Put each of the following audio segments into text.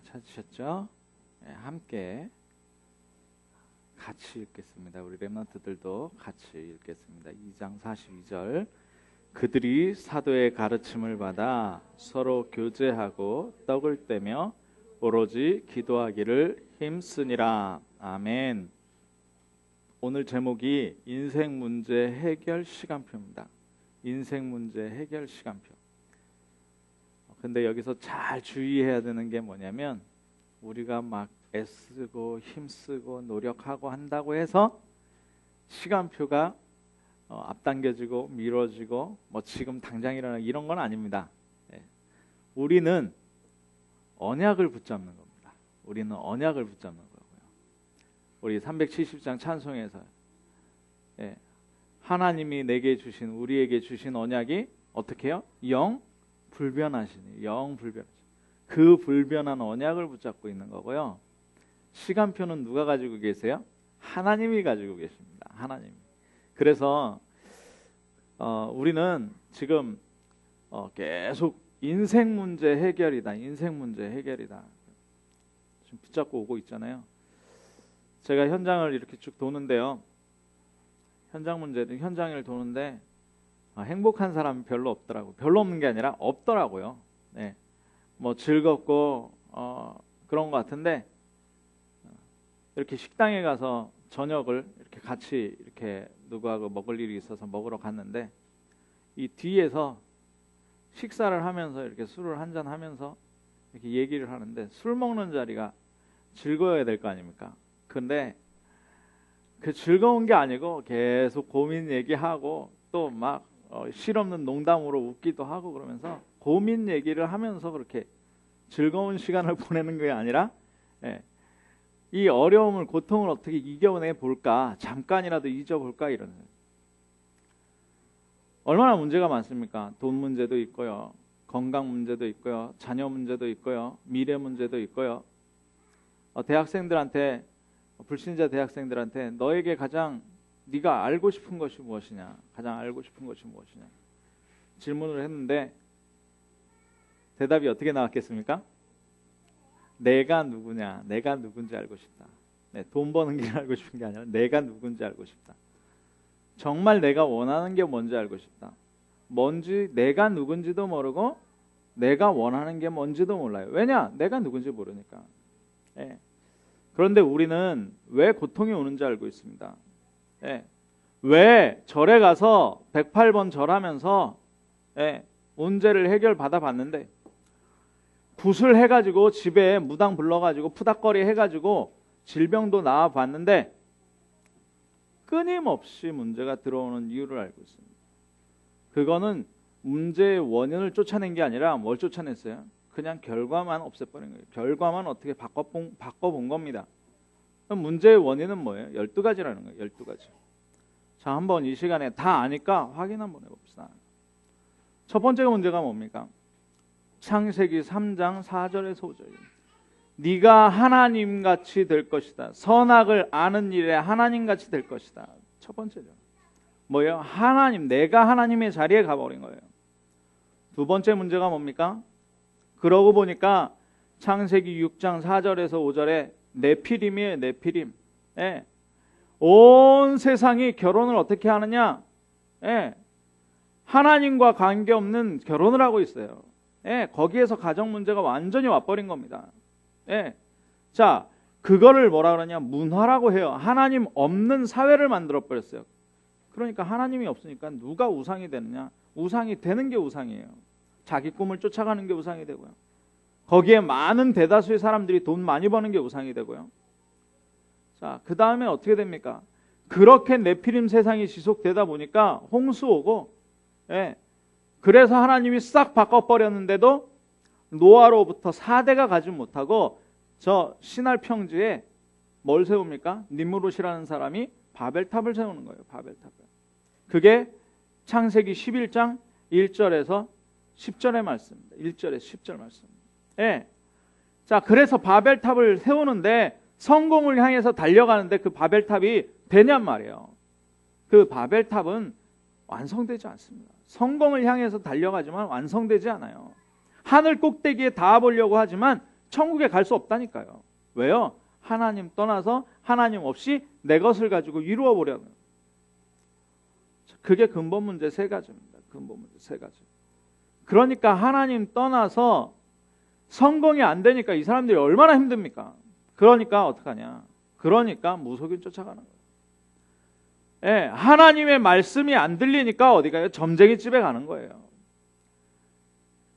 다 찾으셨죠? 네, 함께 같이 읽겠습니다. 우리 렘넌트들도 같이 읽겠습니다. 2장 42절. 그들이 사도의 가르침을 받아 서로 교제하고 떡을 떼며 오로지 기도하기를 힘쓰니라. 아멘. 오늘 제목이 인생 문제 해결 시간표입니다. 인생 문제 해결 시간표. 근데 여기서 잘 주의해야 되는 게 뭐냐면, 우리가 막 애쓰고 힘쓰고 노력하고 한다고 해서 시간표가 앞당겨지고 미뤄지고 뭐 지금 당장 일어나 이런 건 아닙니다. 우리는 언약을 붙잡는 겁니다. 우리는 언약을 붙잡는 거고요. 우리 370장 찬송에서 하나님이 내게 주신, 우리에게 주신 언약이 어떻게 해요? 영 불변하시니, 영 불변하시니. 그 불변한 언약을 붙잡고 있는 거고요. 시간표는 누가 가지고 계세요? 하나님이 가지고 계십니다. 하나님. 그래서 우리는 지금 계속 인생 문제 해결이다, 인생 문제 해결이다, 지금 붙잡고 오고 있잖아요. 제가 현장을 이렇게 쭉 도는데요, 현장을 도는데 행복한 사람이 별로 없더라고요. 별로 없는 게 아니라 없더라고요. 네. 뭐 즐겁고 그런 것 같은데, 이렇게 식당에 가서 저녁을 이렇게 같이 이렇게 누구하고 먹을 일이 있어서 먹으러 갔는데, 이 뒤에서 식사를 하면서 이렇게 술을 한잔 하면서 이렇게 얘기를 하는데, 술 먹는 자리가 즐거워야 될 거 아닙니까? 근데 그 즐거운 게 아니고 계속 고민 얘기하고 또 막 실없는 농담으로 웃기도 하고 그러면서 고민 얘기를 하면서 그렇게 즐거운 시간을 보내는 게 아니라, 이 어려움을, 고통을 어떻게 이겨내 볼까, 잠깐이라도 잊어볼까, 이런. 얼마나 문제가 많습니까? 돈 문제도 있고요, 건강 문제도 있고요, 자녀 문제도 있고요, 미래 문제도 있고요. 대학생들한테, 불신자 대학생들한테 너에게 가장 네가 알고 싶은 것이 무엇이냐, 가장 알고 싶은 것이 무엇이냐 질문을 했는데 대답이 어떻게 나왔겠습니까? 내가 누구냐, 내가 누군지 알고 싶다. 돈 버는 게 알고 싶은 게 아니라 내가 누군지 알고 싶다. 정말 내가 원하는 게 뭔지 알고 싶다. 뭔지, 내가 누군지도 모르고 내가 원하는 게 뭔지도 몰라요. 왜냐? 내가 누군지 모르니까. 그런데 우리는 왜 고통이 오는지 알고 있습니다. 왜 절에 가서 108번 절하면서 문제를 해결받아 봤는데, 굿을 해가지고 집에 무당 불러가지고 푸닥거리 해가지고 질병도 나와봤는데 끊임없이 문제가 들어오는 이유를 알고 있습니다. 그거는 문제의 원인을 쫓아낸 게 아니라 뭘 쫓아냈어요? 그냥 결과만 없애버린 거예요. 결과만 어떻게 바꿔본 겁니다. 그럼 문제의 원인은 뭐예요? 12가지라는 거예요. 12가지. 자, 한번 이 시간에 다 아니까 확인 한번 해봅시다. 첫 번째 문제가 뭡니까? 창세기 3장 4절에서 5절입니다. 네가 하나님같이 될 것이다. 선악을 아는 일에 하나님같이 될 것이다. 첫 번째죠. 뭐예요? 하나님, 내가 하나님의 자리에 가버린 거예요. 두 번째 문제가 뭡니까? 그러고 보니까 창세기 6장 4절에서 5절에 네피림이에요. 네피림. 온 세상이 결혼을 어떻게 하느냐? 하나님과 관계없는 결혼을 하고 있어요. 거기에서 가정 문제가 완전히 와버린 겁니다. 자, 그거를 뭐라 그러냐? 문화라고 해요. 하나님 없는 사회를 만들어 버렸어요. 그러니까 하나님이 없으니까 누가 우상이 되느냐? 우상이 되는 게 우상이에요. 자기 꿈을 쫓아가는 게 우상이 되고요. 거기에 많은 대다수의 사람들이 돈 많이 버는 게 우상이 되고요. 자, 그 다음에 어떻게 됩니까? 그렇게 네피림 세상이 지속되다 보니까 홍수 오고, 그래서 하나님이 싹 바꿔버렸는데도 노아로부터 4대가 가지 못하고 저 시날 평지에 뭘 세웁니까? 니므롯이라는 사람이 바벨탑을 세우는 거예요. 바벨탑을. 그게 창세기 11장 1절에서 10절의 말씀입니다. 1절에서 10절 말씀. 자, 그래서 바벨탑을 세우는데 성공을 향해서 달려가는데 그 바벨탑이 되냔 말이에요. 그 바벨탑은 완성되지 않습니다. 성공을 향해서 달려가지만 완성되지 않아요. 하늘 꼭대기에 닿아보려고 하지만 천국에 갈 수 없다니까요. 왜요? 하나님 떠나서 하나님 없이 내 것을 가지고 이루어 보려는. 그게 근본 문제 세 가지입니다. 근본 문제 세 가지. 그러니까 하나님 떠나서 성공이 안 되니까 이 사람들이 얼마나 힘듭니까? 그러니까 어떡하냐? 그러니까 무속인 쫓아가는 거예요. 예, 하나님의 말씀이 안 들리니까 어디 가요? 점쟁이 집에 가는 거예요.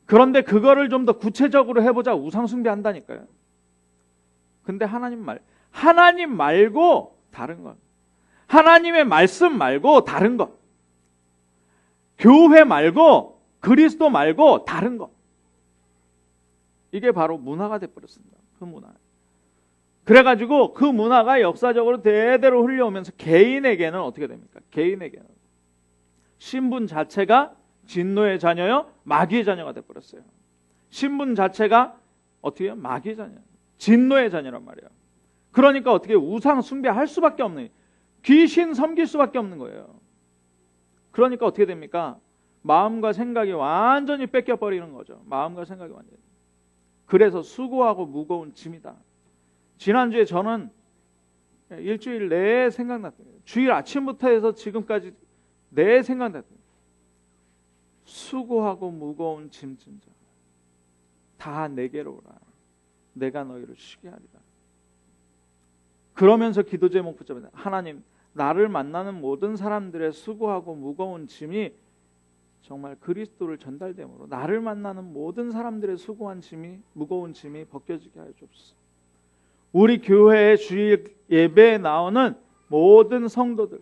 그런데 그거를 좀 더 구체적으로 해보자. 우상 숭배한다니까요. 근데 하나님 말고 다른 것, 하나님의 말씀 말고 다른 것, 교회 말고 그리스도 말고 다른 것, 이게 바로 문화가 돼버렸습니다. 그 문화. 그래가지고 그 문화가 역사적으로 대대로 흘려오면서 개인에게는 어떻게 됩니까? 개인에게는 신분 자체가 진노의 자녀요, 마귀의 자녀가 돼버렸어요. 신분 자체가 어떻게 해요? 마귀의 자녀, 진노의 자녀란 말이에요. 그러니까 어떻게 우상 숭배할 수밖에 없는, 귀신 섬길 수밖에 없는 거예요. 그러니까 어떻게 됩니까? 마음과 생각이 완전히 뺏겨버리는 거죠. 마음과 생각이 완전히. 그래서 수고하고 무거운 짐이다. 지난주에 저는 일주일 내에 생각났어요. 주일 아침부터 해서 지금까지 내에 생각났어요. 수고하고 무거운 짐진 자, 다 내게로 오라. 내가 너희를 쉬게 하리라. 그러면서 기도 제목 붙잡니다. 하나님, 나를 만나는 모든 사람들의 수고하고 무거운 짐이 정말 그리스도를 전달됨으로 나를 만나는 모든 사람들의 수고한 짐이, 무거운 짐이 벗겨지게 하여 주옵소서. 우리 교회의 주일 예배에 나오는 모든 성도들,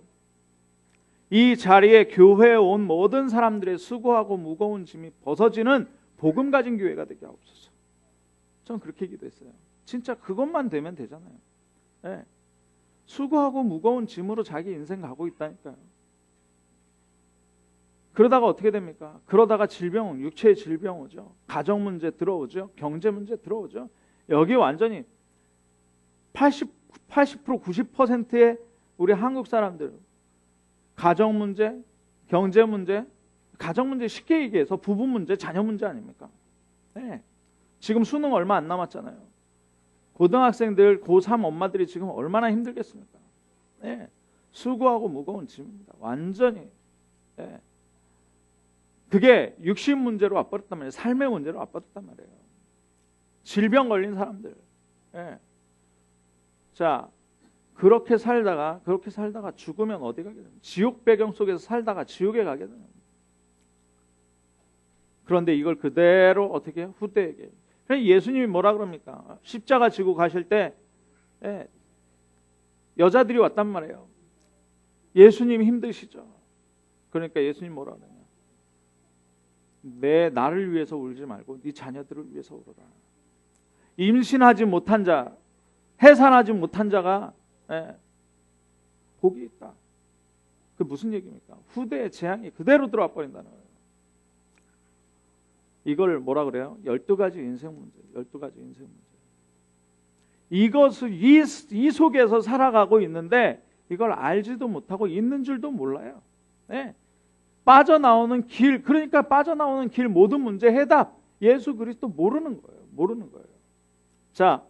이 자리에 교회에 온 모든 사람들의 수고하고 무거운 짐이 벗어지는 복음 가진 교회가 되게 하옵소서. 전 그렇게 기도했어요. 진짜 그것만 되면 되잖아요. 네. 수고하고 무거운 짐으로 자기 인생 가고 있다니까요. 그러다가 어떻게 됩니까? 그러다가 질병, 육체의 질병 오죠. 가정 문제 들어오죠. 경제 문제 들어오죠. 여기 완전히 80%, 90%의 우리 한국 사람들, 가정 문제, 경제 문제, 가정 문제 쉽게 얘기해서 부부 문제, 자녀 문제 아닙니까? 네. 지금 수능 얼마 안 남았잖아요. 고등학생들, 고3 엄마들이 지금 얼마나 힘들겠습니까? 네. 수고하고 무거운 짐입니다. 완전히. 네. 그게 육신 문제로 와버렸단 말이에요. 삶의 문제로 와버렸단 말이에요. 질병 걸린 사람들. 네. 자, 그렇게 살다가 죽으면 어디 가게 됩니까? 지옥 배경 속에서 살다가 지옥에 가게 됩니다. 그런데 이걸 그대로 어떻게 해요? 후대에게. 예수님이 뭐라 그럽니까? 십자가 지고 가실 때 여자들이 왔단 말이에요. 예수님 힘드시죠? 그러니까 예수님 뭐라 그러냐? 나를 위해서 울지 말고 네 자녀들을 위해서 울어라. 임신하지 못한 자, 해산하지 못한 자가 복이 있다. 그 무슨 얘기입니까? 후대의 재앙이 그대로 들어와 버린다는 거예요. 이걸 뭐라 그래요? 12가지 인생 문제. 12가지 인생 문제. 이것을 이 속에서 살아가고 있는데 이걸 알지도 못하고 있는 줄도 몰라요. 네. 빠져나오는 길, 그러니까 빠져나오는 길 모든 문제 해답 예수 그리스도 모르는 거예요. 모르는 거예요. 자,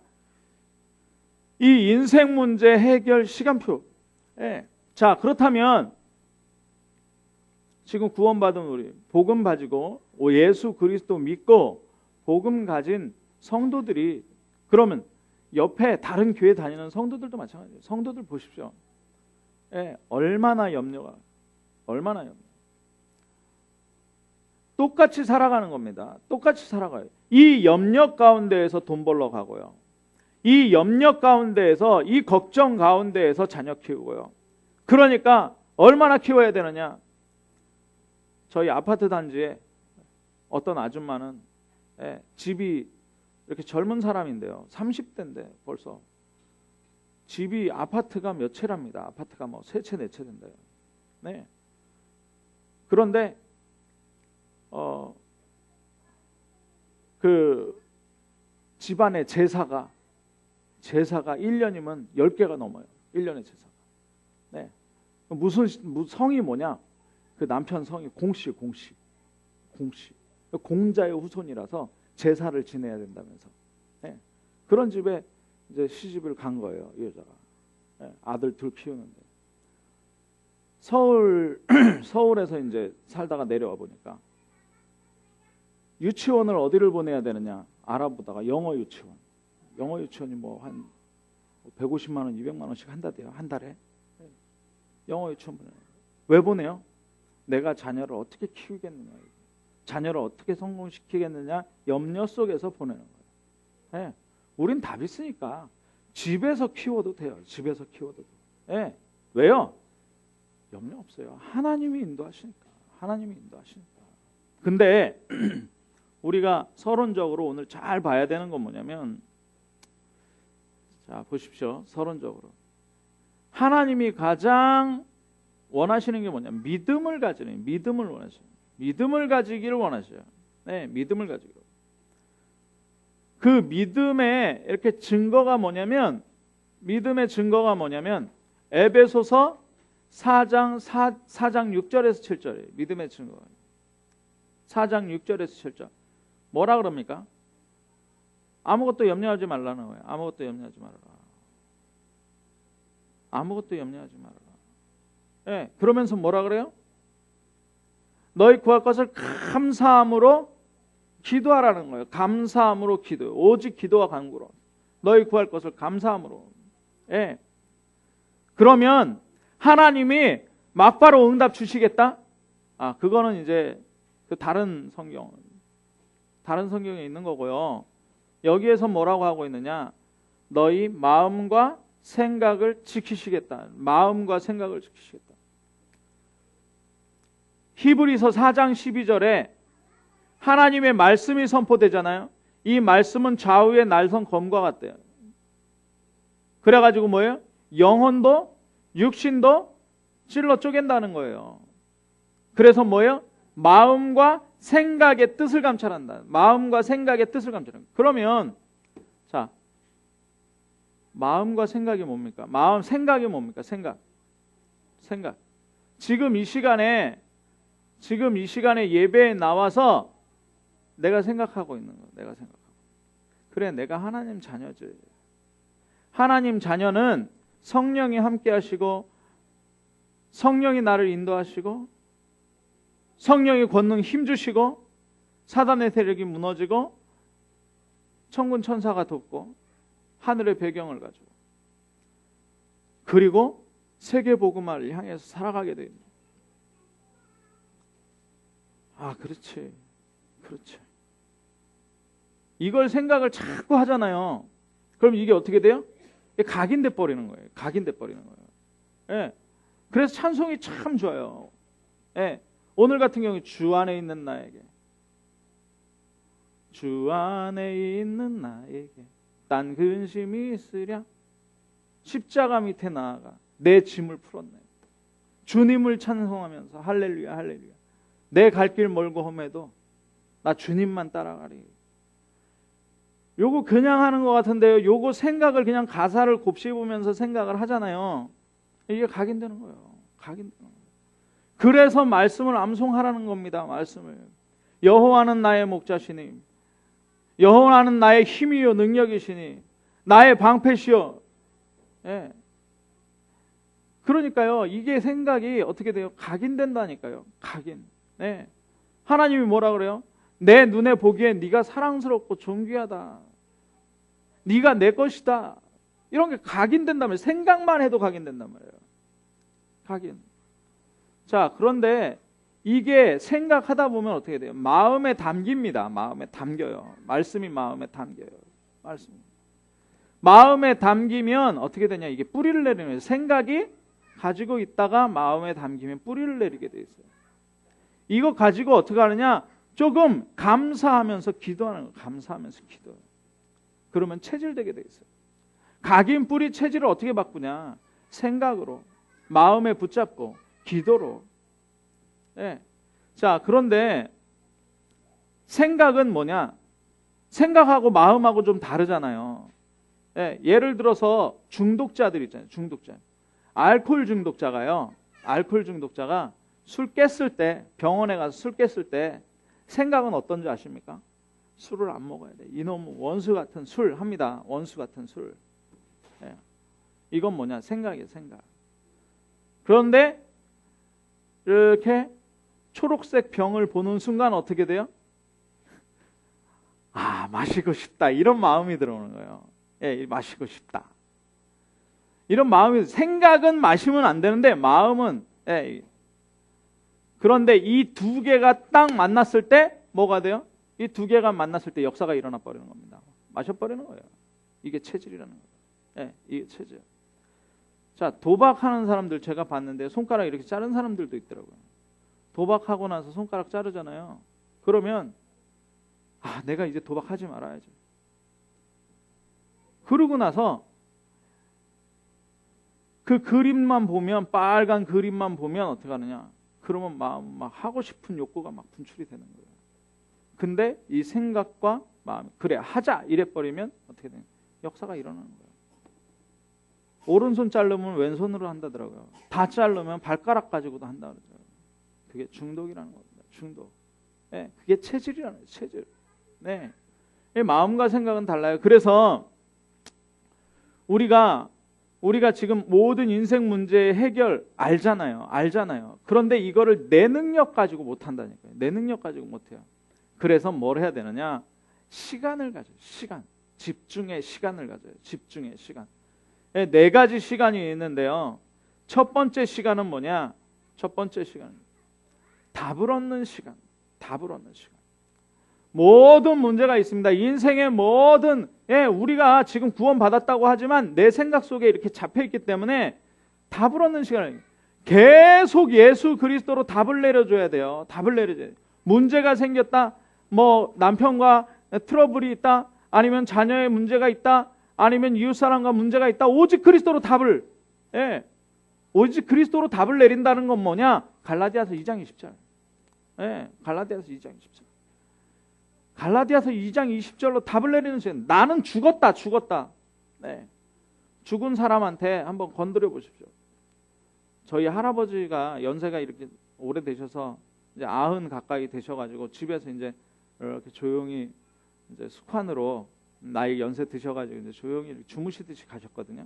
이 인생 문제 해결 시간표. 네. 자, 그렇다면 지금 구원받은 우리, 복음 가지고 예수 그리스도 믿고 복음 가진 성도들이, 그러면 옆에 다른 교회 다니는 성도들도 마찬가지예요. 성도들 보십시오. 얼마나 염려가, 얼마나 염려. 똑같이 살아가는 겁니다. 똑같이 살아가요. 이 염려 가운데에서 돈 벌러 가고요. 이 염려 가운데에서, 이 걱정 가운데에서 자녀 키우고요. 그러니까 얼마나 키워야 되느냐. 저희 아파트 단지에 어떤 아줌마는 집이 이렇게 젊은 사람인데요. 30대인데 벌써 집이, 아파트가 몇 채랍니다. 아파트가 뭐 3채 4채 된대요. 네. 그런데 그 집안의 제사가 1년이면 10개가 넘어요. 1년의 제사가. 네. 무슨 성이 뭐냐? 그 남편 성이 공씨. 공자의 후손이라서 제사를 지내야 된다면서. 네. 그런 집에 이제 시집을 간 거예요, 이 여자가. 예, 아들 둘 키우는데. 서울에서 이제 살다가 내려와 보니까 유치원을 어디를 보내야 되느냐 알아보다가 영어 유치원. 영어 유치원이 뭐 한 150만 원, 200만 원씩 한다대요, 한 달에. 영어 유치원 보내요. 왜 보내요? 내가 자녀를 어떻게 키우겠느냐, 자녀를 어떻게 성공시키겠느냐 염려 속에서 보내는 거예요. 예. 우린 답이 있으니까 집에서 키워도 돼요. 집에서 키워도 돼요. 예. 왜요? 염려 없어요. 하나님이 인도하시니까. 하나님이 인도하시니까. 근데 우리가 서론적으로 오늘 잘 봐야 되는 건 뭐냐면, 자 보십시오. 서론적으로 하나님이 가장 원하시는 게 뭐냐면 믿음을 가지는, 믿음을 원하셔요. 믿음을 가지기를 원하셔요. 네, 믿음을 가지기를. 그 믿음의 이렇게 증거가 뭐냐면, 믿음의 증거가 뭐냐면 에베소서 4장 6절에서 7절이에요. 믿음의 증거가. 4장 6절에서 7절. 뭐라 그럽니까? 아무것도 염려하지 말라는 거예요. 아무것도 염려하지 말아라. 아무것도 염려하지 말아라. 예, 그러면서 뭐라 그래요? 너희 구할 것을 감사함으로 기도하라는 거예요. 감사함으로 기도해요. 오직 기도와 간구로. 너희 구할 것을 감사함으로. 예. 그러면 하나님이 막바로 응답 주시겠다? 아, 그거는 이제 그 다른 성경에 있는 거고요. 여기에서 뭐라고 하고 있느냐? 너희 마음과 생각을 지키시겠다. 마음과 생각을 지키시겠다. 히브리서 4장 12절에 하나님의 말씀이 선포되잖아요. 이 말씀은 좌우의 날선 검과 같대요. 그래가지고 뭐예요? 영혼도 육신도 찔러 쪼갠다는 거예요. 그래서 뭐예요? 마음과 생각의 뜻을 감찰한다. 마음과 생각의 뜻을 감찰한다. 그러면 자, 마음과 생각이 뭡니까? 생각이 뭡니까? 생각. 지금 이 시간에 예배에 나와서 내가 생각하고 있는 거. 내가 생각하고. 그래, 내가 하나님 자녀지. 하나님 자녀는 성령이 함께 하시고, 성령이 나를 인도하시고, 성령이 권능 힘주시고, 사단의 세력이 무너지고, 천군 천사가 돕고, 하늘의 배경을 가지고, 그리고 세계 복음화를 향해서 살아가게 됩니다. 아, 그렇지. 이걸 생각을 자꾸 하잖아요. 그럼 이게 어떻게 돼요? 각인돼 버리는 거예요. 예. 그래서 찬송이 참 좋아요. 예. 오늘 같은 경우에 주 안에 있는 나에게, 주 안에 있는 나에게 딴 근심이 있으랴. 십자가 밑에 나아가 내 짐을 풀었네. 주님을 찬송하면서 할렐루야 할렐루야. 내 갈 길 멀고 험해도 나 주님만 따라가리. 요거 그냥 하는 것 같은데요. 요거 생각을 그냥 가사를 곱씹으면서 생각을 하잖아요. 이게 각인되는 거예요. 그래서 말씀을 암송하라는 겁니다. 말씀을. 여호와는 나의 목자시니, 여호와는 나의 힘이요 능력이시니, 나의 방패시요. 예. 그러니까요. 이게 생각이 어떻게 돼요? 각인된다니까요. 각인. 네. 하나님이 뭐라 그래요? 내 눈에 보기에 네가 사랑스럽고 존귀하다. 네가 내 것이다. 이런 게 각인된단 말이에요. 생각만 해도 각인된단 말이에요. 각인. 자, 그런데 이게 생각하다 보면 어떻게 돼요? 마음에 담깁니다. 마음에 담겨요. 말씀이 마음에 담겨요. 마음에 담기면 어떻게 되냐? 이게 뿌리를 내리는 거예요. 생각이 가지고 있다가 마음에 담기면 뿌리를 내리게 돼 있어요. 이거 가지고 어떻게 하느냐? 조금 감사하면서 기도하는 거예요. 감사하면서 기도. 그러면 체질되게 돼 있어요. 각인 뿌리 체질을 어떻게 바꾸냐? 생각으로, 마음에 붙잡고 기도로. 네. 자, 그런데 생각은 뭐냐? 생각하고 마음하고 좀 다르잖아요. 네. 예를 들어서 중독자들 있잖아요. 중독자. 알코올 중독자가 술 깼을 때, 병원에 가서 술 깼을 때 생각은 어떤지 아십니까? 술을 안 먹어야 돼. 이놈 원수 같은 술 합니다. 원수 같은 술. 예. 이건 뭐냐? 생각이에요. 생각. 그런데 이렇게 초록색 병을 보는 순간 어떻게 돼요? 아, 마시고 싶다. 이런 마음이 들어오는 거예요. 예, 마시고 싶다. 이런 마음이, 생각은 마시면 안 되는데 마음은, 예. 그런데 이 두 개가 딱 만났을 때 뭐가 돼요? 이 두 개가 만났을 때 역사가 일어나 버리는 겁니다. 마셔버리는 거예요. 이게 체질이라는 거예요. 예, 이게 체질. 자, 도박하는 사람들 제가 봤는데 손가락 이렇게 자른 사람들도 있더라고요. 도박하고 나서 손가락 자르잖아요. 그러면 아, 내가 이제 도박하지 말아야지. 그러고 나서 그 그림만 보면, 빨간 그림만 보면 어떻게 하느냐? 그러면 막 하고 싶은 욕구가 막 분출이 되는 거예요. 근데 이 생각과 마음, 그래 하자 이래버리면 어떻게 되냐? 역사가 일어나는 거예요. 오른손 자르면 왼손으로 한다더라고요. 다 자르면 발가락 가지고도 한다 그러죠. 그게 중독이라는 겁니다. 중독. 네, 그게 체질이라는 거예요. 체질. 네, 마음과 생각은 달라요. 그래서 우리가 지금 모든 인생 문제의 해결 알잖아요. 그런데 이거를 내 능력 가지고 못 한다니까요. 내 능력 가지고 못 해요. 그래서 뭘 해야 되느냐? 시간을 가져요. 시간. 집중의 시간을 가져요. 집중의 시간. 네 가지 시간이 있는데요. 첫 번째 시간은 뭐냐? 첫 번째 시간은 답을 얻는 시간. 답을 얻는 시간. 모든 문제가 있습니다. 인생의 모든, 우리가 지금 구원받았다고 하지만 내 생각 속에 이렇게 잡혀있기 때문에 답을 얻는 시간을 계속 예수 그리스도로 답을 내려줘야 돼요. 답을 내려줘야 돼요. 문제가 생겼다. 뭐 남편과 트러블이 있다. 아니면 자녀의 문제가 있다. 아니면 이웃사람과 문제가 있다. 오직 그리스도로 답을, 오직 그리스도로 답을 내린다는 건 뭐냐? 갈라디아서 2장 20절. 갈라디아서 2장 20절. 갈라디아서 2장 20절로 답을 내리는 시간. 나는 죽었다. 네. 죽은 사람한테 한번 건드려 보십시오. 저희 할아버지가 연세가 이렇게 오래되셔서 이제 90 가까이 되셔가지고 집에서 이제 이렇게 조용히 이제 숙환으로 나이 연세 드셔가지고 이제 조용히 주무시듯이 가셨거든요.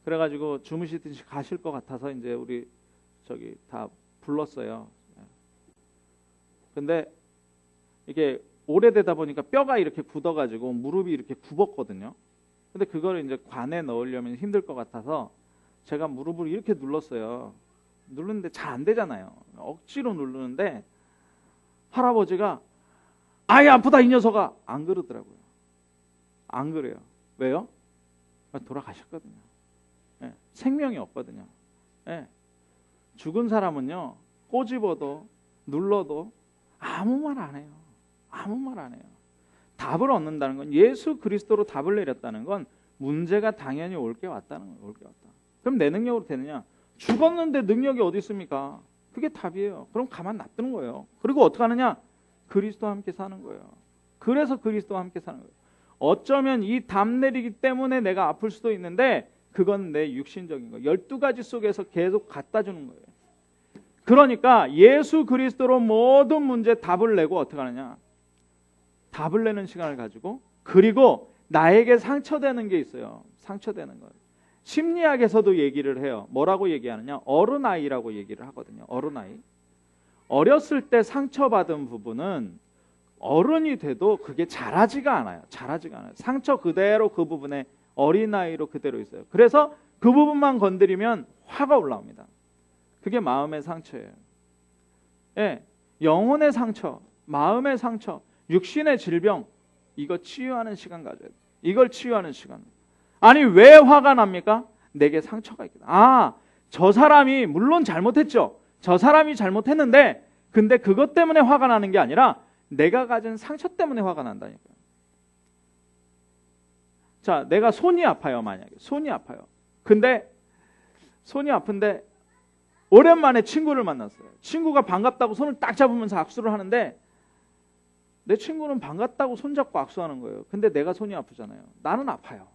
그래가지고 주무시듯이 가실 것 같아서 이제 우리 저기 다 불렀어요. 근데 이게 오래되다 보니까 뼈가 이렇게 굳어가지고 무릎이 이렇게 굽었거든요. 근데 그걸 이제 관에 넣으려면 힘들 것 같아서 제가 무릎을 이렇게 눌렀어요. 누르는데 잘 안 되잖아요. 억지로 누르는데 할아버지가 아이 아프다 이 녀석아 안 그러더라고요. 안 그래요. 왜요? 돌아가셨거든요. 생명이 없거든요. 죽은 사람은요 꼬집어도 눌러도 아무 말 안 해요. 아무 말 안 해요. 답을 얻는다는 건, 예수 그리스도로 답을 내렸다는 건 문제가 당연히 올 게 왔다는 거예요. 올 게 왔다. 그럼 내 능력으로 되느냐? 죽었는데 능력이 어디 있습니까? 그게 답이에요. 그럼 가만 놔두는 거예요. 그리고 어떻게 하느냐? 그리스도와 함께 사는 거예요. 그래서 그리스도와 함께 사는 거예요. 어쩌면 이 답 내리기 때문에 내가 아플 수도 있는데 그건 내 육신적인 거. 12가지 속에서 계속 갖다 주는 거예요. 그러니까 예수 그리스도로 모든 문제 답을 내고 어떻게 하느냐? 답을 내는 시간을 가지고, 그리고 나에게 상처되는 게 있어요. 상처되는 거. 심리학에서도 얘기를 해요. 뭐라고 얘기하느냐? 어른아이라고 얘기를 하거든요. 어른아이. 어렸을 때 상처받은 부분은 어른이 돼도 그게 자라지가 않아요. 자라지가 않아요. 상처 그대로 그 부분에 어린아이로 그대로 있어요. 그래서 그 부분만 건드리면 화가 올라옵니다. 그게 마음의 상처예요. 영혼의 상처, 마음의 상처, 육신의 질병, 이거 치유하는 시간 가져야 돼요. 이걸 치유하는 시간. 아니 왜 화가 납니까? 내게 상처가 있거든. 아, 저 사람이 물론 잘못했죠. 저 사람이 잘못했는데 근데 그것 때문에 화가 나는 게 아니라 내가 가진 상처 때문에 화가 난다니까요. 자, 내가 손이 아파요. 만약에 손이 아파요. 근데 손이 아픈데 오랜만에 친구를 만났어요. 친구가 반갑다고 손을 딱 잡으면서 악수를 하는데 내 친구는 반갑다고 손잡고 악수하는 거예요. 근데 내가 손이 아프잖아요. 나는 아파요.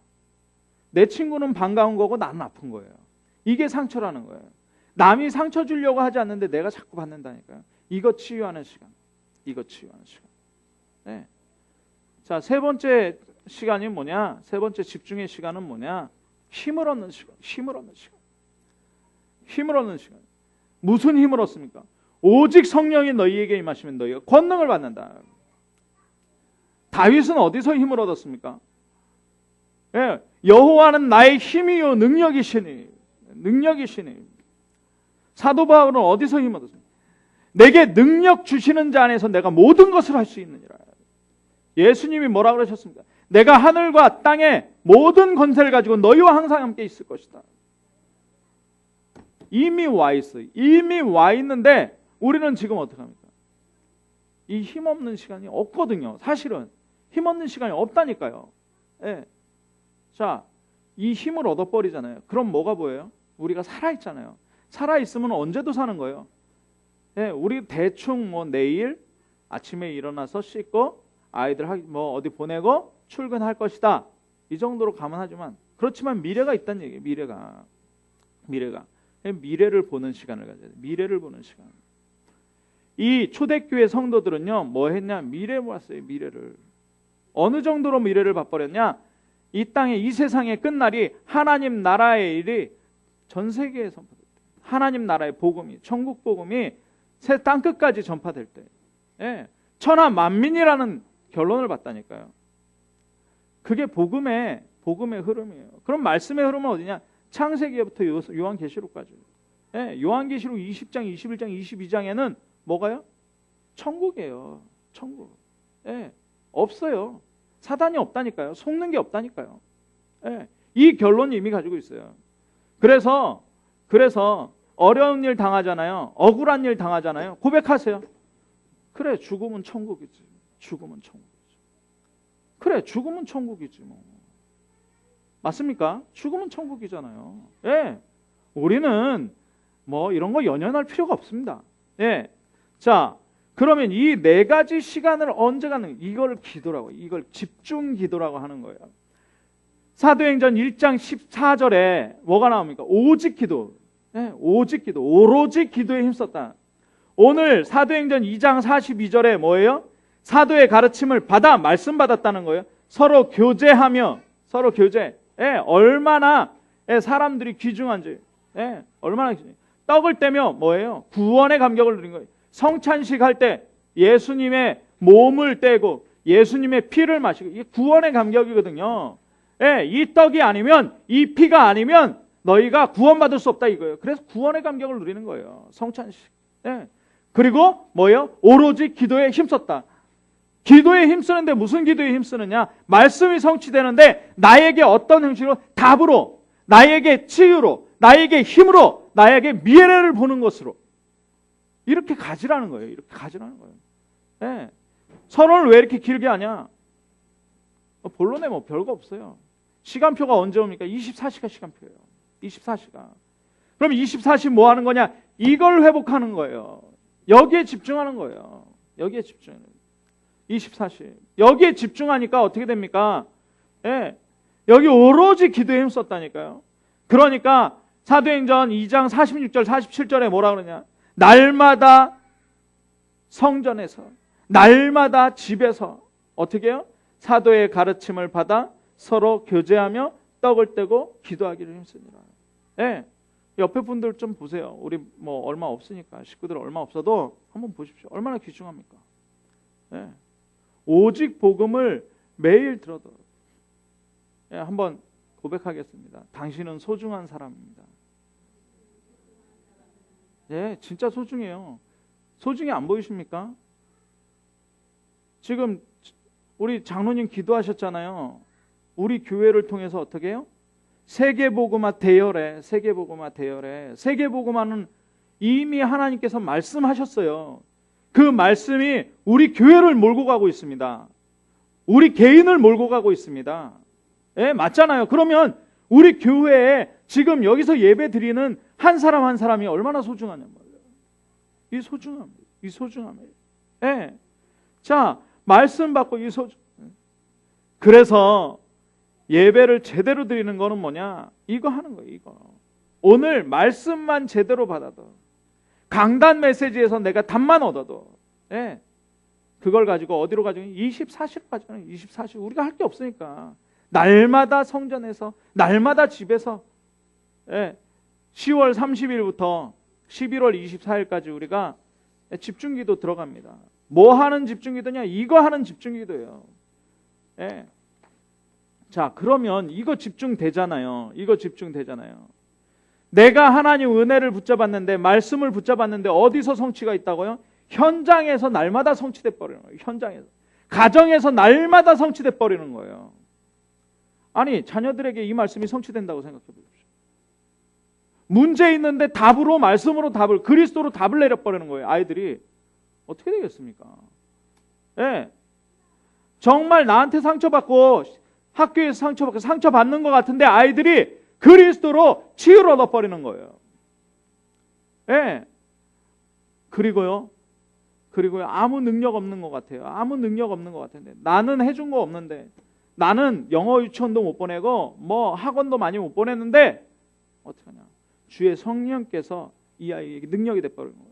내 친구는 반가운 거고 나는 아픈 거예요. 이게 상처라는 거예요. 남이 상처 주려고 하지 않는데 내가 자꾸 받는다니까요. 이거 치유하는 시간. 이거 치유하는 시간. 네. 자, 세 번째 시간이 뭐냐? 세 번째 집중의 시간은 뭐냐? 힘을 얻는 시간. 힘을 얻는 시간. 힘을 얻는 시간. 무슨 힘을 얻습니까? 오직 성령이 너희에게 임하시면 너희가 권능을 받는다. 다윗은 어디서 힘을 얻었습니까? 예, 여호와는 나의 힘이요 능력이시니. 능력이시니. 사도 바울은 어디서 힘을 얻었습니까? 내게 능력 주시는 자 안에서 내가 모든 것을 할 수 있느니라. 예수님이 뭐라 그러셨습니까? 내가 하늘과 땅의 모든 권세를 가지고 너희와 항상 함께 있을 것이다. 이미 와 있어요. 이미 와 있는데 우리는 지금 어떻게 합니까? 이 힘없는 시간이 없거든요. 사실은 힘없는 시간이 없다니까요. 예. 자, 이 힘을 얻어버리잖아요. 그럼 뭐가 보여요? 우리가 살아있잖아요. 살아있으면 언제도 사는 거예요. 예, 우리 대충 뭐 내일 아침에 일어나서 씻고 아이들 뭐 어디 보내고 출근할 것이다. 이 정도로 감안하지만 그렇지만 미래가 있다는 얘기예요. 미래를 보는 시간을 가져야 돼요. 미래를 보는 시간. 이 초대교회 성도들은요, 뭐 했냐? 미래를 봤어요. 미래를. 어느 정도로 미래를 봐버렸냐? 이 땅에 이 세상의 끝날이 하나님 나라의 일이 전 세계에 선포될 때, 하나님 나라의 복음이, 천국 복음이 새 땅 끝까지 전파될 때, 예, 천하 만민이라는 결론을 봤다니까요. 그게 복음의 흐름이에요. 그럼 말씀의 흐름은 어디냐? 창세기부터 요한계시록까지. 예, 요한계시록 20장, 21장, 22장에는 뭐가요? 천국이에요. 천국. 예, 없어요. 사단이 없다니까요. 속는 게 없다니까요. 예, 이 결론이 이미 가지고 있어요. 그래서 어려운 일 당하잖아요. 억울한 일 당하잖아요. 고백하세요. 그래, 죽음은 천국이지. 죽음은 천국이지. 그래, 죽음은 천국이지 뭐. 맞습니까? 죽음은 천국이잖아요. 예, 우리는 뭐 이런 거 연연할 필요가 없습니다. 예, 자, 그러면 이 네 가지 시간을 언제 갖는, 이걸 기도라고, 이걸 집중 기도라고 하는 거예요. 사도행전 1장 14절에 뭐가 나옵니까? 오직 기도. 예, 오직 기도. 오로지 기도에 힘썼다. 오늘 사도행전 2장 42절에 뭐예요? 사도의 가르침을 받아 말씀 받았다는 거예요. 서로 교제하며, 서로 교제. 예, 얼마나 사람들이 귀중한지. 예, 얼마나 귀중해. 떡을 떼며 뭐예요? 구원의 감격을 누린 거예요. 성찬식 할 때 예수님의 몸을 떼고 예수님의 피를 마시고, 이게 구원의 감격이거든요. 예, 이 떡이 아니면, 이 피가 아니면 너희가 구원받을 수 없다 이거예요. 그래서 구원의 감격을 누리는 거예요. 성찬식. 예. 그리고 뭐예요? 오로지 기도에 힘썼다. 기도에 힘쓰는데 무슨 기도에 힘쓰느냐? 말씀이 성취되는데 나에게 어떤 형식으로? 답으로, 나에게 치유로, 나에게 힘으로, 나에게 미래를 보는 것으로 이렇게 가지라는 거예요. 이렇게 가지라는 거예요. 예. 선언을 왜 이렇게 길게 하냐? 본론에 뭐 별거 없어요. 시간표가 언제 옵니까? 24시간 시간표예요. 24시간. 그럼 24시 뭐 하는 거냐? 이걸 회복하는 거예요. 여기에 집중하는 거예요. 여기에 집중. 24시. 여기에 집중하니까 어떻게 됩니까? 예. 여기 오로지 기도에 힘썼다니까요. 그러니까 사도행전 2장 46절 47절에 뭐라 그러냐? 날마다 성전에서, 날마다 집에서 어떻게 해요? 사도의 가르침을 받아 서로 교제하며 떡을 떼고 기도하기를 힘쓰니라. 예. 옆에 분들 좀 보세요. 우리 뭐 얼마 없으니까, 식구들 얼마 없어도 한번 보십시오. 얼마나 귀중합니까? 예. 오직 복음을 매일 들어도, 예, 한번 고백하겠습니다. 당신은 소중한 사람입니다. 예, 진짜 소중해요. 소중히 안 보이십니까? 지금 우리 장로님 기도하셨잖아요. 우리 교회를 통해서 어떻게 해요? 세계복음화 대열에, 세계복음화 대열에, 세계복음화는 이미 하나님께서 말씀하셨어요. 그 말씀이 우리 교회를 몰고 가고 있습니다. 우리 개인을 몰고 가고 있습니다. 예, 맞잖아요. 그러면 우리 교회에 지금 여기서 예배 드리는 한 사람 한 사람이 얼마나 소중하냐 말이에요. 이 소중함, 이 소중함이에요. 예. 자, 말씀 받고 이 소중. 그래서 예배를 제대로 드리는 거는 뭐냐? 이거 하는 거예요. 이거. 오늘 말씀만 제대로 받아도, 강단 메시지에서 내가 답만 얻어도, 예, 그걸 가지고 어디로 가지고 24시로 가잖아요. 24시. 우리가 할 게 없으니까. 날마다 성전에서, 날마다 집에서, 예, 10월 30일부터 11월 24일까지 우리가 집중기도 들어갑니다. 뭐 하는 집중기도냐? 이거 하는 집중기도예요. 예. 자, 그러면 이거 집중되잖아요. 이거 집중되잖아요. 내가 하나님 은혜를 붙잡았는데, 말씀을 붙잡았는데 어디서 성취가 있다고요? 현장에서 날마다 성취돼 버리는 거예요. 현장에서. 가정에서 날마다 성취돼 버리는 거예요. 아니, 자녀들에게 이 말씀이 성취된다고 생각해 보십시오. 문제 있는데 답으로, 말씀으로 답을, 그리스도로 답을 내려버리는 거예요. 아이들이. 어떻게 되겠습니까? 예. 정말 나한테 상처받고 학교에서 상처받고 상처받는 것 같은데 아이들이 그리스도로 치유를 얻어버리는 거예요. 예. 그리고요 아무 능력 없는 것 같아요. 아무 능력 없는 것 같은데 나는 해준 거 없는데, 나는 영어 유치원도 못 보내고 뭐 학원도 많이 못 보냈는데 어떡하냐? 주의 성령께서 이 아이에게 능력이 돼버리는 거예요.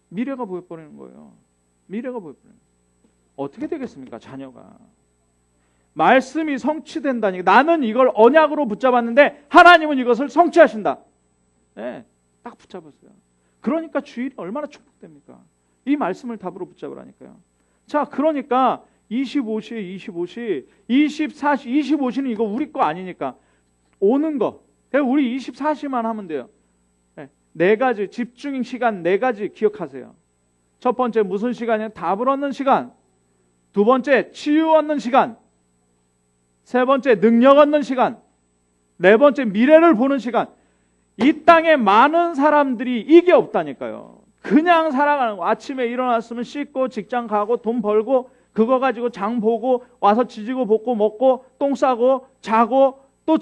미래가 보여버리는 거예요. 미래가 보여버리는 거예요. 어떻게 되겠습니까? 자녀가. 말씀이 성취된다니까. 나는 이걸 언약으로 붙잡았는데 하나님은 이것을 성취하신다. 네, 딱 붙잡았어요. 그러니까 주일이 얼마나 축복됩니까? 이 말씀을 답으로 붙잡으라니까요. 자, 그러니까 25시, 24시, 25시는 이거 우리 거 아니니까 오는 거. 우리 24시만 하면 돼요. 네 가지 집중 시간, 네 가지 기억하세요. 첫 번째 무슨 시간이냐? 답을 얻는 시간. 두 번째 치유 얻는 시간. 세 번째 능력 얻는 시간. 네 번째 미래를 보는 시간. 이 땅에 많은 사람들이 이게 없다니까요. 그냥 살아가는 거. 아침에 일어났으면 씻고 직장 가고 돈 벌고 그거 가지고 장 보고 와서 지지고 볶고 먹고 똥 싸고 자고 또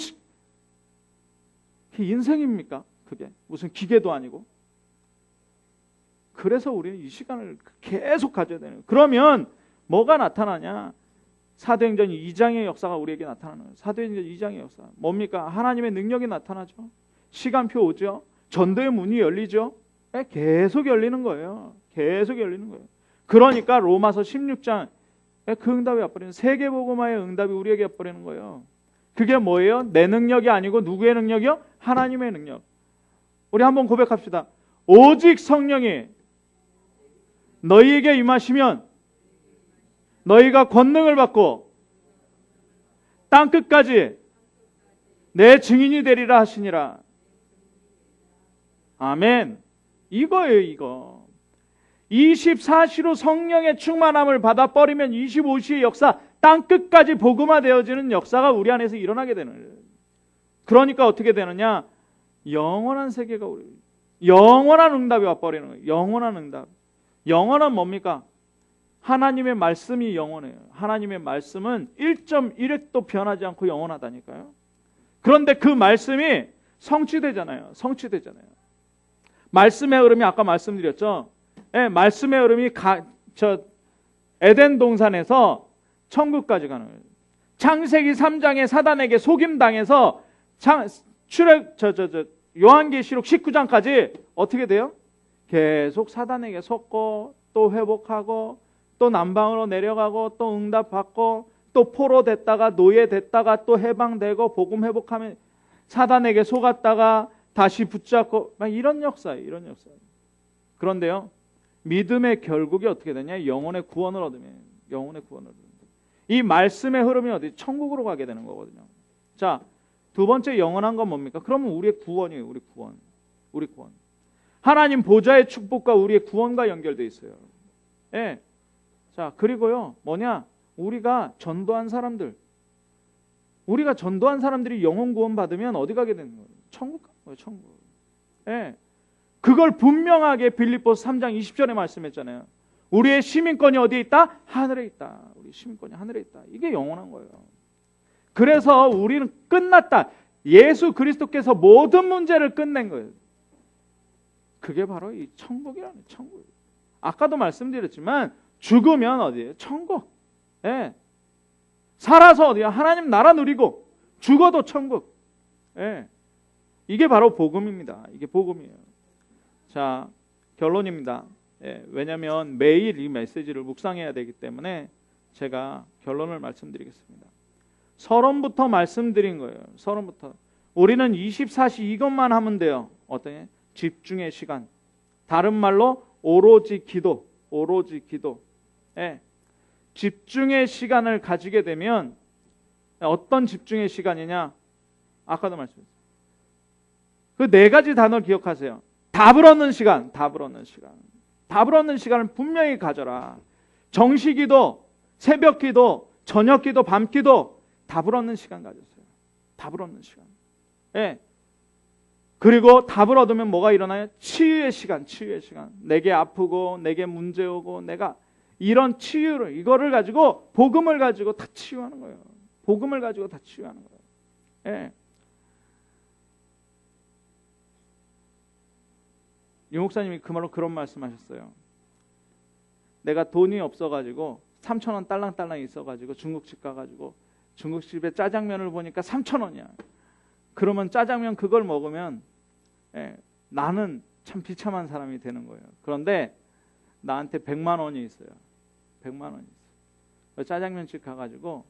그게 인생입니까? 그게 무슨 기계도 아니고. 그래서 우리는 이 시간을 계속 가져야 되는 거예요. 그러면 뭐가 나타나냐? 사도행전 2장의 역사가 우리에게 나타나는 거예요. 사도행전 2장의 역사. 뭡니까? 하나님의 능력이 나타나죠. 시간표 오죠. 전도의 문이 열리죠. 계속 열리는 거예요. 계속 열리는 거예요. 그러니까 로마서 16장 그 응답이 와버리는, 세계복음화의 응답이 우리에게 와버리는 거예요. 그게 뭐예요? 내 능력이 아니고 누구의 능력이요? 하나님의 능력. 우리 한번 고백합시다. 오직 성령이 너희에게 임하시면 너희가 권능을 받고 땅끝까지 내 증인이 되리라 하시니라. 아멘. 이거예요, 이거. 24시로 성령의 충만함을 받아버리면 25시의 역사, 땅끝까지 복음화되어지는 역사가 우리 안에서 일어나게 되는 거예요. 그러니까 어떻게 되느냐? 영원한 세계가 우리, 영원한 응답이 와버리는 거예요. 영원한 응답. 영원한 뭡니까? 하나님의 말씀이 영원해요. 하나님의 말씀은 1.1획도 변하지 않고 영원하다니까요. 그런데 그 말씀이 성취되잖아요. 성취되잖아요. 말씀의 흐름이 아까 말씀드렸죠. 네, 말씀의 흐름이 에덴 동산에서 천국까지 가는 거예요. 창세기 3장에 사단에게 속임당해서 요한계시록 19장까지 어떻게 돼요? 계속 사단에게 속고 또 회복하고 또 남방으로 내려가고 또 응답받고 또 포로 됐다가 노예 됐다가 또 해방되고 복음 회복하면 사단에게 속았다가 다시 붙잡고 막 이런 역사예요. 이런 역사예요. 그런데요, 믿음의 결국이 어떻게 되냐? 영혼의 구원을 얻으면, 영혼의 구원을 얻으면, 이 말씀의 흐름이 어디? 천국으로 가게 되는 거거든요. 자, 두 번째 영원한 건 뭡니까? 그러면 우리의 구원이에요. 우리 구원. 우리 구원. 하나님 보좌의 축복과 우리의 구원과 연결되어 있어요. 예. 자, 그리고요, 뭐냐? 우리가 전도한 사람들, 우리가 전도한 사람들이 영혼 구원 받으면 어디 가게 되는 거예요? 천국 가는 거예요. 천국. 예. 그걸 분명하게 빌립보서 3장 20절에 말씀했잖아요. 우리의 시민권이 어디에 있다? 하늘에 있다. 우리 시민권이 하늘에 있다. 이게 영원한 거예요. 그래서 우리는 끝났다. 예수 그리스도께서 모든 문제를 끝낸 거예요. 그게 바로 이 천국이라는 천국. 아까도 말씀드렸지만 죽으면 어디예요? 천국. 예. 살아서 어디야? 하나님 나라 누리고 죽어도 천국. 예. 이게 바로 복음입니다. 이게 복음이에요. 자, 결론입니다. 왜냐하면 매일 이 메시지를 묵상해야 되기 때문에 제가 결론을 말씀드리겠습니다. 서론부터 말씀드린 거예요. 서론부터. 우리는 24시 이것만 하면 돼요. 어떤 집중의 시간. 다른 말로 오로지 기도. 오로지 기도. 집중의 시간을 가지게 되면 어떤 집중의 시간이냐? 아까도 말씀드렸어요. 그 네 가지 단어를 기억하세요. 답을 얻는 시간, 답을 얻는 시간. 답을 얻는 시간을 분명히 가져라. 정시기도, 새벽기도, 저녁기도, 밤기도 답을 얻는 시간 가졌어요. 답을 얻는 시간. 그리고 답을 얻으면 뭐가 일어나요? 치유의 시간, 치유의 시간. 내게 아프고 내게 문제 오고 내가 이런 치유를 이거를 가지고 복음을 가지고 다 치유하는 거예요. 복음을 가지고 다 치유하는 거예요. 유 목사님이 그 말로 그런 말씀하셨어요. 내가 돈이 없어가지고 3,000원 딸랑딸랑 있어가지고 중국집 가가지고 중국집에 짜장면을 보니까 3,000원이야. 그러면 짜장면 그걸 먹으면 나는 참 비참한 사람이 되는 거예요. 그런데 나한테 100만 원이 있어요. 100만 원이 있어요. 짜장면집 가가지고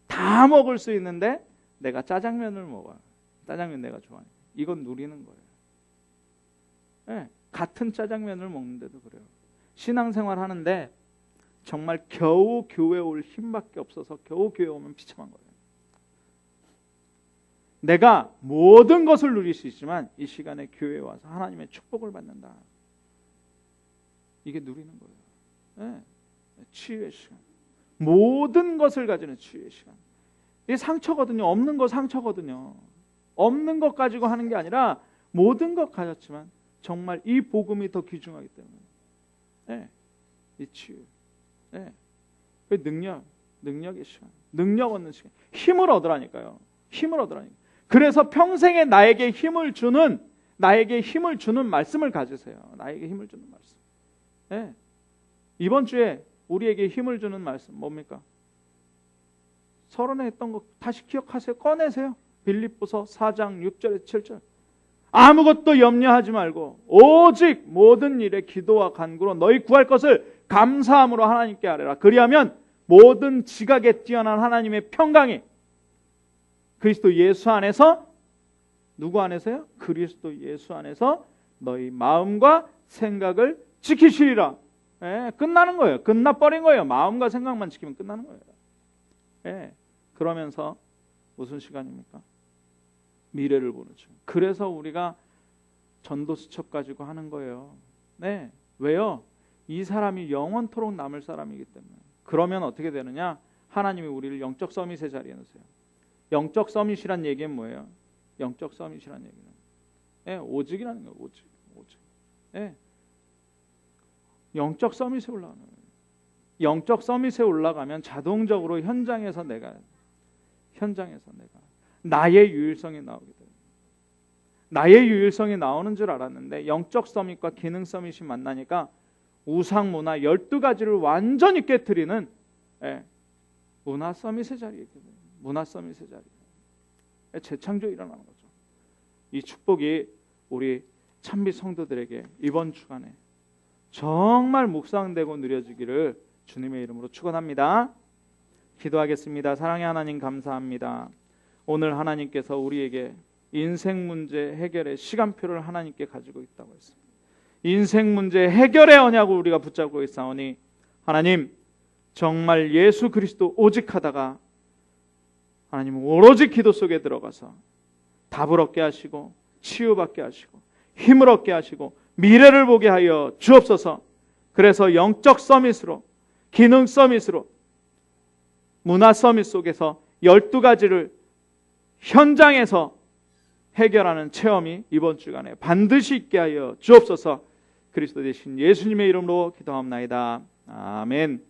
다 먹을 수 있는데 내가 짜장면을 먹어요. 짜장면 내가 좋아하니까. 이건 누리는 거예요. 같은 짜장면을 먹는데도 그래요. 신앙생활 하는데 정말 겨우 교회 올 힘밖에 없어서 겨우 교회 오면 비참한 거예요. 내가 모든 것을 누릴 수 있지만 이 시간에 교회에 와서 하나님의 축복을 받는다. 이게 누리는 거예요. 치유의 시간. 모든 것을 가지는 치유의 시간. 이게 상처거든요. 없는 거 상처거든요. 없는 것 가지고 하는 게 아니라 모든 것 가졌지만 정말 이 복음이 더 귀중하기 때문에 이 치유. 그 능력의 시간. 능력 얻는 시간. 힘을 얻으라니까요. 힘을 얻으라니까. 그래서 평생에 나에게 힘을 주는 말씀을 가지세요. 나에게 힘을 주는 말씀. 이번 주에 우리에게 힘을 주는 말씀 뭡니까? 서론에 했던 거 다시 기억하세요. 꺼내세요. 빌립보서 4장 6절에서 7절. 아무것도 염려하지 말고 오직 모든 일에 기도와 간구로 너희 구할 것을 감사함으로 하나님께 아뢰라. 그리하면 모든 지각에 뛰어난 하나님의 평강이 그리스도 예수 안에서 누구 안에서요? 그리스도 예수 안에서 너희 마음과 생각을 지키시리라. 끝나는 거예요. 끝나버린 거예요. 마음과 생각만 지키면 끝나는 거예요. 그러면서 무슨 시간입니까? 미래를 보는 시간. 그래서 우리가 전도수첩 가지고 하는 거예요. 왜요? 이 사람이 영원토록 남을 사람이기 때문에. 그러면 어떻게 되느냐? 하나님이 우리를 영적 서밋의 자리에 놓으세요. 영적 서밋이란 얘기는 뭐예요? 영적 서밋이란 얘기는 오직이라는 거예요. 오직. 영적 서밋에 올라가는 거예요. 영적 서밋에 올라가면 자동적으로 현장에서 내가 나의 유일성이 나오게 돼요. 나의 유일성이 나오는 줄 알았는데 영적 서밋과 기능 서밋이 만나니까 우상 문화 12가지를 완전히 깨트리는 문화 서밋의 자리에 있게 돼요. 문화 서밋의 자리에 재창조 일어나는 거죠. 이 축복이 우리 찬미 성도들에게 이번 주간에 정말 묵상되고 누려지기를 주님의 이름으로 축원합니다. 기도하겠습니다. 사랑의 하나님 감사합니다. 오늘 하나님께서 우리에게 인생 문제 해결의 시간표를 하나님께 가지고 있다고 했습니다. 인생 문제 해결의 언약을 우리가 붙잡고 있사오니 하나님 정말 예수 그리스도 오직하다가 하나님 오로지 기도 속에 들어가서 답을 얻게 하시고 치유받게 하시고 힘을 얻게 하시고 미래를 보게 하여 주옵소서. 그래서 영적 서밋으로 기능 서밋으로 문화 서밋 속에서 12가지를 현장에서 해결하는 체험이 이번 주간에 반드시 있게 하여 주옵소서. 그리스도 되신 예수님의 이름으로 기도합나이다. 아멘.